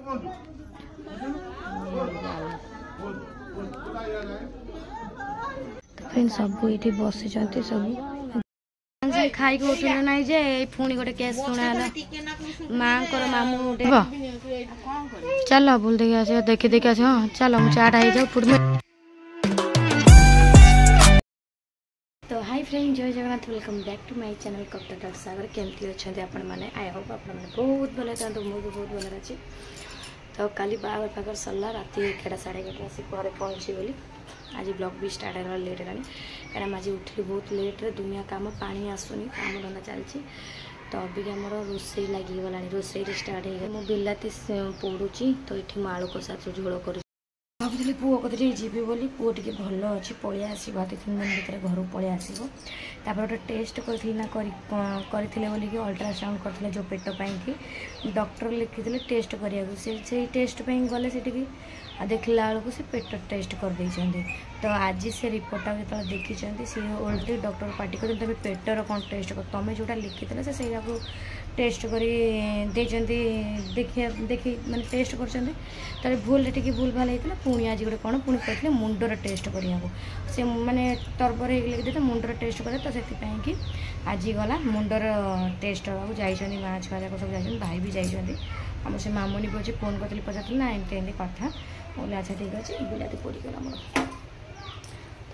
Friend सब ये बसी सब खाई उठुले ना जे पुणी गोटे केस शुणा माँ मामू गोटे चल बुल देखी आस देखी देखी आस हाँ चल मुझे चाटा हो जाऊ फुट तो हाय फ्रेंड जय Jagannath welcome back to my channel कप्टर डॉट सागर केमती अच्छा आपण मैंने आई होप आप बहुत भले था मुझे बहुत भल अच्छे तो काली बाहर पाखर सरला राति 11 साढ़े 11 आसी घर पहुँची गली आज ब्लॉग भी स्टार्ट है लेट है कारण आज उठली बहुत लेट रे दुनिया काम पानी आसुनी काम धंदा चलती तो अभी आमर रोसे लगिगला रोसे स्टार्ट हो मो बिलाती पड़ुची तो ये आलू कषा झोल कर भावी पुओ कदे जीवी बोली पुओ टे भल अच्छी पलि आस 2-3 दिन भर घर पलि आसो गोटे टेस्ट करते बोलिकी अल्ट्रासाउंड करते जो पेट पाई डॉक्टर लिखी टेस्ट करा से टेस्ट गले से देखला बेलू से पेट टेस्ट कर देइछन्ते तो आज से रिपोर्टा जो देखी सी ओल्टे डॉक्टर पार्टी कर तुम पेटर कौन टेस्ट कर तुम जोटा लिखी से सही टेस्ट कर देखी माने टेस्ट कर भूल टे भूल भाल होता पुणी आज गोटे कौन पुणी कहते मुंडर टेस्ट करने से माने तरबर हो मुंडर टेस्ट करे तो से आज गला मुंडर टेस्ट हाँ जाइए माँ छुआ जाक सब जा भाई भी जाइए आम से मामुनी भी फोन करते पचार ना एमती कथा बोले अच्छा ठीक अच्छे बिलाती पड़गला मोर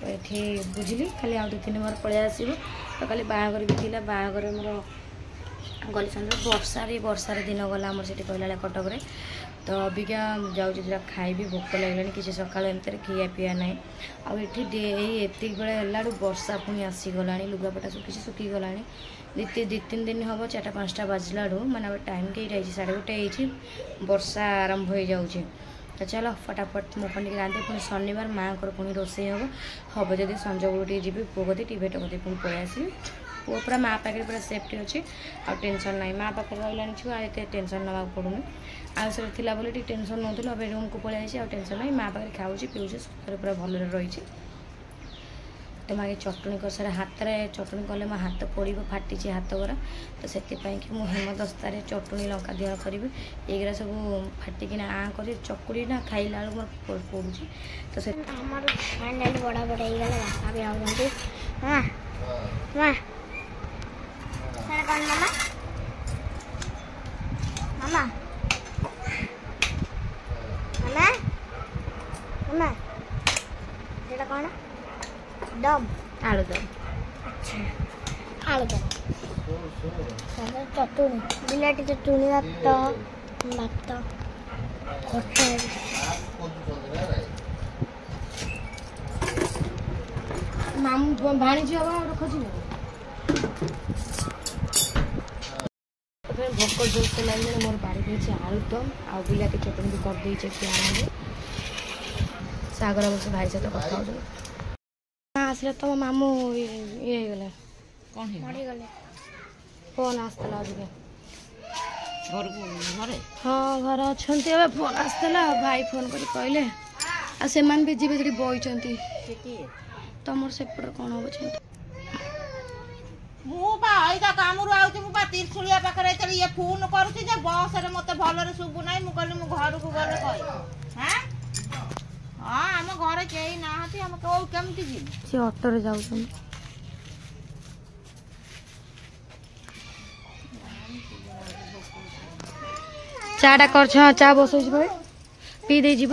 तो ये बुझिली खाली आउ 2-3 बार पलि आसो तो खाली बाहागर भी थी बाहागर मोर गली संध्या वर्षार दिन गला आम से कहला कटक रे तो अबिका जाऊँ खाइबी भोक लगे किसी सका एमती खिया पिया ना आठी एति बेले वर्षा पुणी आसीगला लुगापटा सुखीगला 2-3 दिन हम 4-5टा बाजला मैंने टाइम के 1:30 वर्षा आरंभ हो जाऊँगी तो चलो फटाफट मो पी रांधे पुणी शनिवार माँ को पुणी रोसे हम जब संज गुड़ी जी पुओ कदे टी भेट कदे पुणी पलि आसबि पुओ पूरा माँ पाखे पूरा सेफ्टी अच्छी आ टेंशन ना माँ पाखे रहा छुआ ये टेंशन ना पड़ूनी आउ सब थी बोले टेंशन नौ अब रूम को पलि आसी टेंशन ना माँ पाखे खाऊँ पीऊँ सुखर पूरा भल रही तो मागे चटणी कर सारे हाथ में चटणी कले मो हाथ पड़ फाटी हाथ गरा तो से कि मुझे हेमदस्तार चटणी लंका दिह करी एगरा सब फाटिकिना आ कर चकुड़ी ना खाइला मोर पड़ू तो से बड़ा बड़ा कौन दम आलू दम अच्छा आलू दम चटुनी बिलाटी चटुनी भात मामू भाणीजी हम खोजी भोक जोरसे लगे मोर बाड़ी आलू दम आ बिलाटी चटनी भी कर दे सागर बस भाई सहित कथा हो आसले तुम मामू ये गले कौन गले फोन आसला घर हाँ घर अच्छा फोन आसला भाई फोन कर कहले आ से भी जी जी बही तुम सेपट कौन हम त्रिशुलिया पाखे ये फोन करुच्ची बस मत भल शुभु ना मुझे घर को गले कह हाँ आम घर कहीं ना केमती जी ऑटो जाऊ चाटा कर चा बस पी दे जी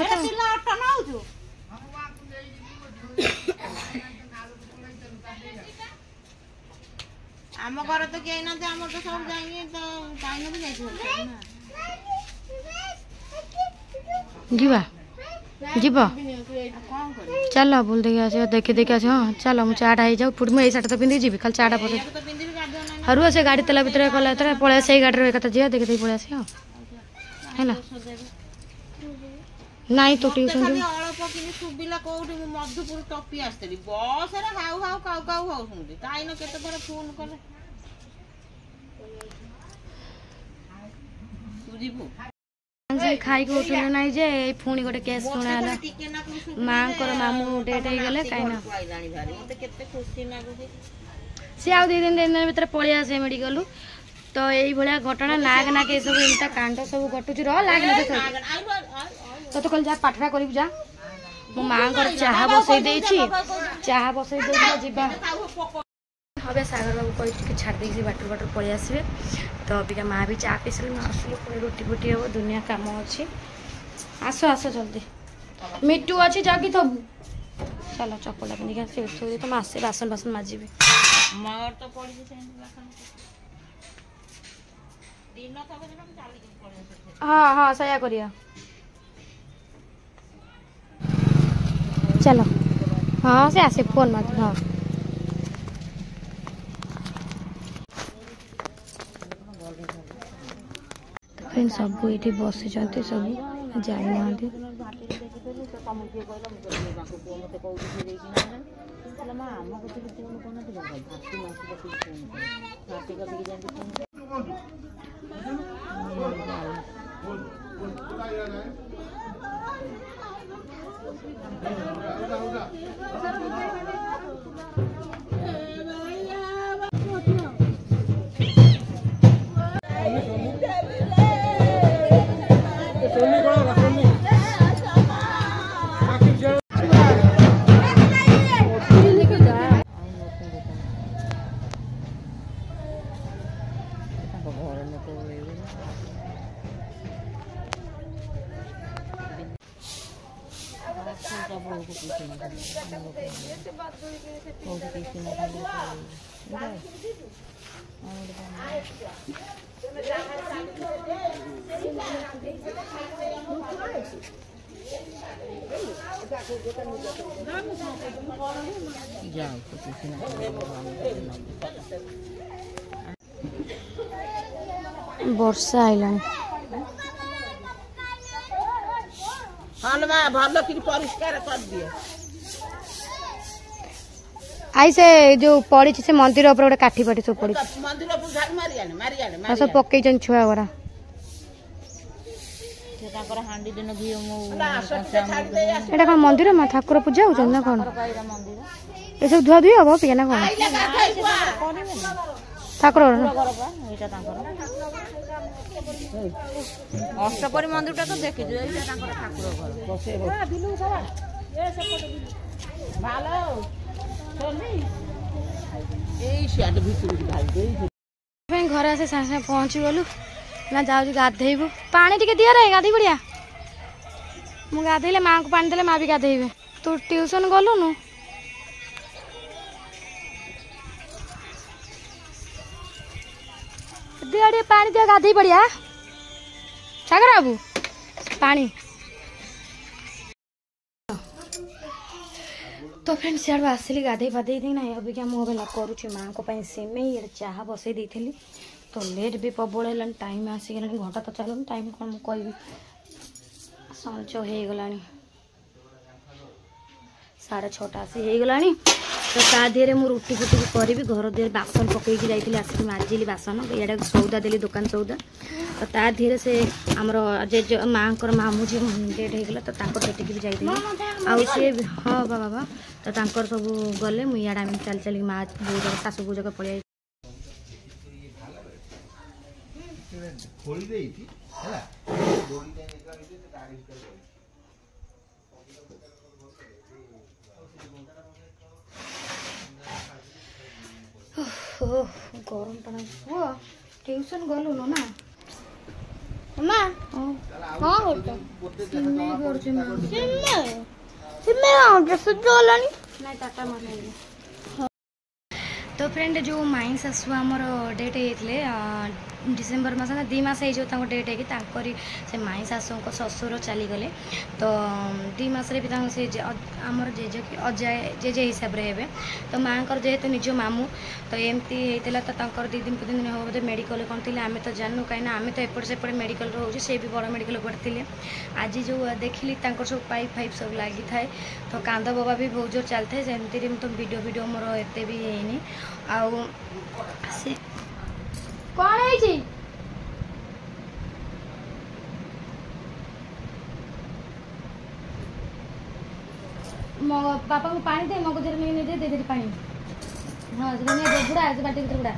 आम घर तो कहीं ना आम तो सब जाएंगे तो जीवा जीव चल बुल देखी आस देखी देखी आस हाँ चल मुझे चाटा हो जाऊ फुट मुझे साटा तो पिंधि जी खाली चाटा पसंद हरू से गाड़ी तेल भितर गला पलि से गाड़ी एक जी देखी देखी पलि आस है नाई तो ट्यूशन सुबिला कौटी मधुपुर टपी आसती बस हाउ हाउ काउ काउ होती ताइन केते थर फोन कले बुझिबु खाई उठुले ना जे पुणी गोटे केस शुणा माँ मामू डेट हो गले कहीं सी आ 2-3 दिन भर पलि आसे मेडिकल तो यही भाया घटना नाग नाग ये सब एमता कांड सब घटुची रह लाग तो कल जा पाठरा कर जा मो माँ चाह बसई चाह बसई जा हम सागर बाबू कही छाड़ देगी बाटर बाटर पलि आसवे तो अबिका माँ भी चाह पी सारे आसलु पुणी रोटी फोटी हम दुनिया कम अच्छी आस आस जल्दी मिट्टू अच्छी जगी थबू चलो चपला पिंधिक तुम आसे बासन बासन माजिबे हाँ हाँ सया करिया चलो हाँ से आसे फोन मार हाँ फ्रेंड सब ये बसी सब जाना वर्षा आइलानी भल कि परिष्कार कर दिए आई से जो पड़ी से मंदिर ऊपर गोटे काठी पाठी सब पड़ी मंदिर सब पकई छुआ गुड़ा एटा कौन मंदिर माँ ठाकुर पूजा हो ना कौन ये सब धुआ धुई हम पिया ना कौन ठाकुर अष्टपरी मंदिर टा तो देखी घर आसे सागे सागे पहुँची गलु ना जाऊँ गाधेबू पानी टिके दिया रे गाधी पड़िया मु गाधेले माँ को पानी देले माँ भी गाधेबे तू ट्यूशन गलुनु दिया पानी दिया गाधी पड़िया सागर बाबू पानी तो फ्रेंड सियाड़ आसिली गाधे फाधे ना अभी क्या मुझे करुच्ची माँ को सिमेई चाह बसई देती तो लेट भी प्रबल है टाइम आसीगला घंटा तो चलो टाइम कौन कह संच हो गला 6:30 आसी गला तो ता देहरे मु रुटी फुटी भी करी घर देहरे बासन पकईकी जाइली आसिक माजिली बासन इे सौदा देली दुकान सौदा तो ता देहरे से आमर जेज माँ मामू जी डेट होगा तो सेठी भी जाइली आउ सी हाँ बाबा तो तांकर सब गले मुझे आम चल चल माँ बो जगह शाशु बो जगह पलि गरम पानी पुआ ट्यूशन गलु न ना मां हां होता सिमेई करछे मां सिमेई गलानी नहीं टाटा मार तो फ्रेंड जो माई शाशु आमर डेट होते डिसेम्बर मस 2 मास हो डेट है से माई शाशु ससुर चलीगले तो 2 मास से आमर जेज जेजे हिसाब से तो माँ जेहेतु निज मामू तो एमती होता तो 2 दिन 3 दिन हम बोधे मेडिकल कौन थे आम तो जानू कहीं आम तो एपट सेपट मेडिकल रोचे से भी बड़ मेडिकल पड़े आज जो देखिली सब पाइप फाइप सब लगी थाए तो कांद बबा भी बहुत जोर चलता है सेमती तो वीडियो मोर एत भी है आउ कौन है मो पापा को पानी दे मगो दे दे दे पानी हाँ बुढ़ा बाटी भर बुढ़ा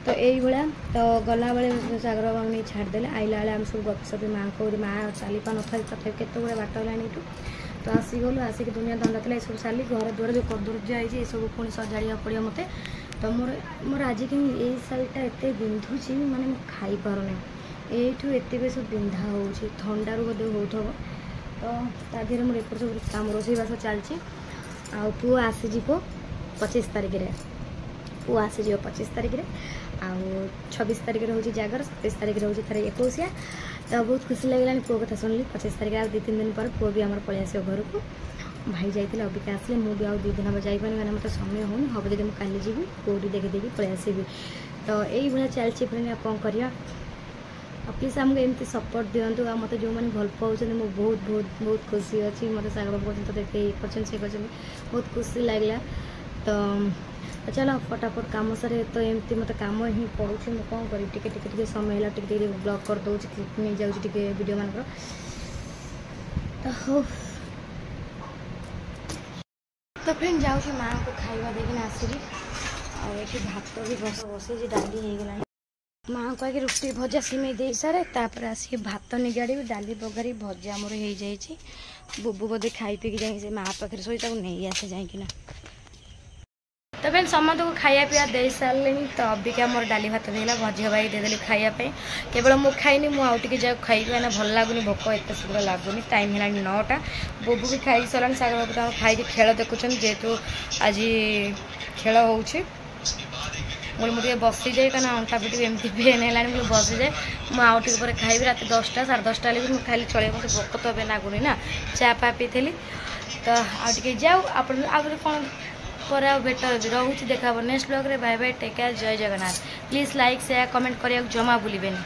तो यही भाया तो गला बेले सागर बाबा नहीं छाड़देले आइला बेले आम सब गपसपी माँ को माँ चली पान था तथा केत गुड़ा बाट है तो आसीगलु आसिक दुनिया धंदा था सब सारी घर द्वार जो कदर्ज है सब पुणी सजाड़ा पड़ो मत तो मोर आज कहीं यही सालटा एत बिंधुची माने खाई पारना यू एत बेस बिंधा हो थंडारू बोधे हो तो तादेह मोर एपट सब कम रोसईबास चलती आ पुओ आसीज 25 तारिख में पुओ आसीज 25 तारिख में आउ 26 तारिख हूँ जागर 27 तारिख हूँ थर 21 तो बहुत खुशी लगे पुओ कथा शुणिली 25 तारिख आ 2-3 दिन पर पुओ भी आम पलि आस घर को भाई जाइए अबिका आसले मुझे आउ 2 दिन हम जापारे मैंने मतलब समय होनी हम जब मुझे काली जी पुओटी देखी देखी पलि आसबि तो यही भाया चलती फ्रेंड आप कौन करिया प्लीज आमको एमती सपोर्ट दिंतु आ मत जो मैंने भल पाँच मुझे बहुत बहुत बहुत खुशी अच्छी मतलब सागर बाबू तो देखे से बहुत खुशी लगला तो चलो फटाफट कम सारे तो एमती मत कम ही पड़ू मुझे कौन करी टिके समय है टिके ब्लॉग कर दूसरी क्लिप नहीं जाऊँगी वीडियो मान तो हो तो फ्रेंड जाऊँ माँ को खाଇବା देकिन आसबि आठ भात भी बसई डाली हो गला माँ कह रुटी भजा सिमे दे सारे तापर आसिक भात निगाड़ी डाली बघारी भजा मोर हो जाए बुबू बोधे खाई पी जाए से माँ पाखे शोई नहीं आसे जाइकिना तो फ्रेंड समस्त को खाया पीया दे सारे तो अबिका मोर डाली भात देला भजिया भाई देदेली खायापी केवल मु खाइनी मुझे जाए खाई ना भल लगुनि भोक एत शीघ्र लगुनि टाइम है 9टा बुबू भी खाई सारा सागर बाबू तो खाई खेल देखुं जेहेतु आज खेल हो मुझे बसी जाए कहीं अंटा पिटी एमती पेन है मुझे बसी जाए मुझे खाई रात 10टा 10:30 मुझे खाली चले मत भोक तो ए लगुनि ना चा पा पी तो आगे जाऊ आप कौन पर बेटर रोचे देखा नेक्स्ट ब्लॉग रे बाय बाय टेक केयर जय Jagannath please like share comment करिया जमा भूलिबेनी।